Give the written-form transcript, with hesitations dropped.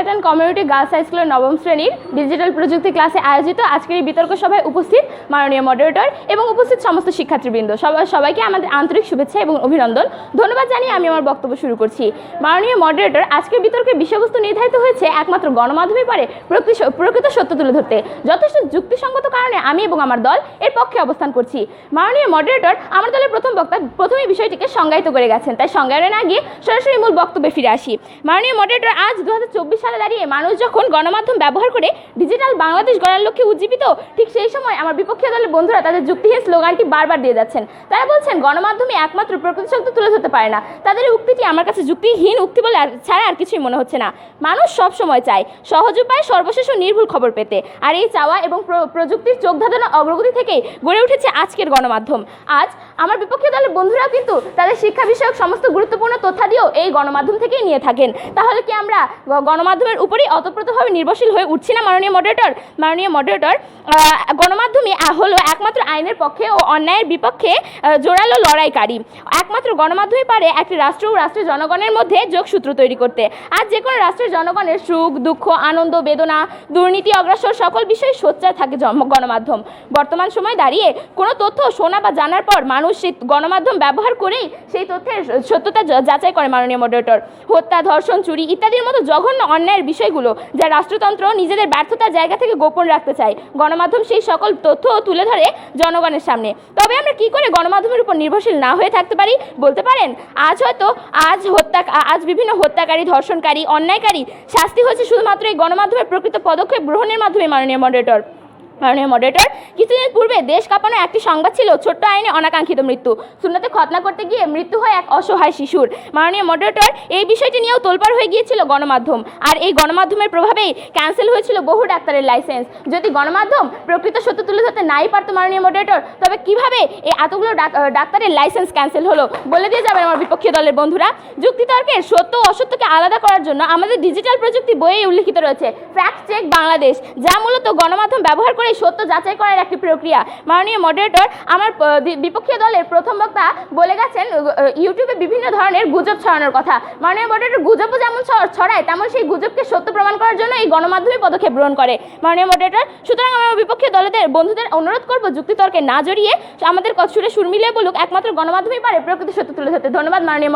Skeleton community girls high স্কুলের নবম শ্রেণীর ডিজিটাল প্রযুক্তি ক্লাসে আয়োজিত আজকের এই বিতর্ক সভায় উপস্থিত মাননীয় মডারেটর এবং উপস্থিত সমস্ত শিক্ষার্থীবৃন্দ সবাইকে আমাদের আন্তরিক শুভেচ্ছা এবং অভিনন্দন। ধন্যবাদ জানিয়ে আমি আমার বক্তব্য শুরু করছি। মাননীয় মডারেটর, আজকের বিতর্কের বিষয়বস্তু নির্ধারিত হয়েছে একমাত্র গণমাধ্যমে পারে প্রকৃত সত্য তুলে ধরতে। যথেষ্ট যুক্তিসঙ্গত কারণে আমি এবং আমার দল এর পক্ষে অবস্থান করছি। মাননীয় মডারেটর, আমার দলের প্রথম বক্তা প্রথমেই বিষয়টিকে সংজ্ঞায়িত করে গেছেন, তাই সংজ্ঞায়নে না গিয়ে সরাসরি মূল বক্তব্যে ফিরে আসি। মাননীয় মডারেটর, আজ 2024 সালে দাঁড়িয়ে মানুষ যখন গণমাধ্যম ব্যবহার করে ডিজিটাল বাংলাদেশ গড়ার লক্ষ্যে উজ্জীবিত, ঠিক সেই সময় আমার বিপক্ষীয় দলের বন্ধুরা তাদের যুক্তিহীন স্লোগানটি বারবার দিয়ে যাচ্ছেন। তারা বলছেন গণমাধ্যমে একমাত্র প্রকৃত সত্য তুলে ধরতে পারে না। তাদের এই উক্তিটি আমার কাছে যুক্তিহীন উক্তি বলে ছাড়া আর কিছুই মনে হচ্ছে না। মানুষ সব সময় চায় সহজ উপায়ে সর্বশেষ ও নির্ভুল খবর পেতে, আর এই চাওয়া এবং প্রযুক্তির চোখ ধাঁধানো অগ্রগতি থেকেই গড়ে উঠেছে আজকের গণমাধ্যম। আজ আমার বিপক্ষীয় দলের বন্ধুরা কিন্তু তাদের শিক্ষা বিষয়ক সমস্ত গুরুত্বপূর্ণ তথ্যাদিও এই গণমাধ্যম থেকেই নিয়ে থাকেন। তাহলে কি আমরা গণমাধ্যমের উপরেই অতপ্রতভাবে নির্ভরশীল হয়ে উঠছি না? মাননীয় মডারেটর, গণমাধ্যমই হলো একমাত্র আইনের পক্ষে ও অন্যায়ের বিপক্ষে জোরালো লড়াইকারী। একমাত্র গণমাধ্যমই পারে একটি রাষ্ট্র ও রাষ্ট্রের জনগণের মধ্যে যোগসূত্র তৈরি করতে। আজ যে কোনো রাষ্ট্রের জনগণের সুখ দুঃখ, আনন্দ বেদনা, দুর্নীতি অগ্রসর সকল বিষয়ে সোচ্চার থাকে গণমাধ্যম। বর্তমান সময়ে দাঁড়িয়ে কোনো তথ্য শোনা বা জানার পর মানুষ সেই গণমাধ্যম ব্যবহার করেই সেই তথ্যের সত্যতা যাচাই করে। মাননীয় মডারেটর, হত্যা, ধর্ষণ, চুরি ইত্যাদির মতো জঘন্য অন্যায়ের বিষয়গুলো যা রাষ্ট্রতন্ত্র নিজেদের ব্যর্থতার জায়গা থেকে গোপন রাখতে চায়, গণমাধ্যম সেই সকল তথ্য তুলে ধরে জনগণের সামনে। তবে আমরা কি করে গণমাধ্যমের উপর নির্ভরশীল না হয়ে থাকতে পারি বলতে পারেন? আজ বিভিন্ন হত্যাকারী, ধর্ষণকারী, অন্যায়কারী শাস্তি হয়েছে শুধুমাত্র এই গণমাধ্যমের প্রকৃত পদক্ষেপ গ্রহণের মাধ্যমে। মাননীয় মডারেটর, কিছুদিন পূর্বে দেশ কাঁপানো একটি সংবাদ ছিল ছোট্ট আইনে অনাকাঙ্ক্ষিত মৃত্যু। সুন্নতে খতনা করতে গিয়ে মৃত্যু হয় এক অসহায় শিশুর। মাননীয় মডারেটর, এই বিষয়টি নিয়েও তোলপাড় হয়ে গিয়েছিল গণমাধ্যম, আর এই গণমাধ্যমের প্রভাবেই ক্যান্সেল হয়েছিল বহু ডাক্তারের লাইসেন্স। যদি গণমাধ্যম প্রকৃত সত্য তুলে ধরতে নাই পারত মাননীয় মডারেটর, তবে কিভাবে এই এতগুলো ডাক্তারের লাইসেন্স ক্যান্সেল হলো বলে দিয়ে যাবেন আমার বিপক্ষীয় দলের বন্ধুরা। যুক্তিতর্কের সত্য ও অসত্যকে আলাদা করার জন্য আমাদের ডিজিটাল প্রযুক্তি বইয়ে উল্লিখিত রয়েছে ফ্যাক্ট চেক বাংলাদেশ, যা মূলত গণমাধ্যম ব্যবহার করে সত্য যাচাই করার একটি প্রক্রিয়া। মাননীয় মডারেটর, আমার বিপক্ষীয় দলের প্রথম বক্তা বলে গেছেন ইউটিউবে বিভিন্ন ধরনের গুজব ছড়ানোর কথা। মাননীয় মডারেটর, গুজবও যেমন ছড়ায় তেমন সেই গুজবকে সত্য প্রমাণ করার জন্য এই গণমাধ্যমে পদক্ষেপ গ্রহণ করে। মাননীয় মডারেটর, সুতরাং আমার বিপক্ষীয় দলের বন্ধুদের অনুরোধ করব যুক্তিতর্কে না জড়িয়ে আমাদের সুরে সুর মিলিয়ে বলুক একমাত্র গণমাধ্যমেই পারে প্রকৃত সত্য তুলে ধরতে। ধন্যবাদ মাননীয়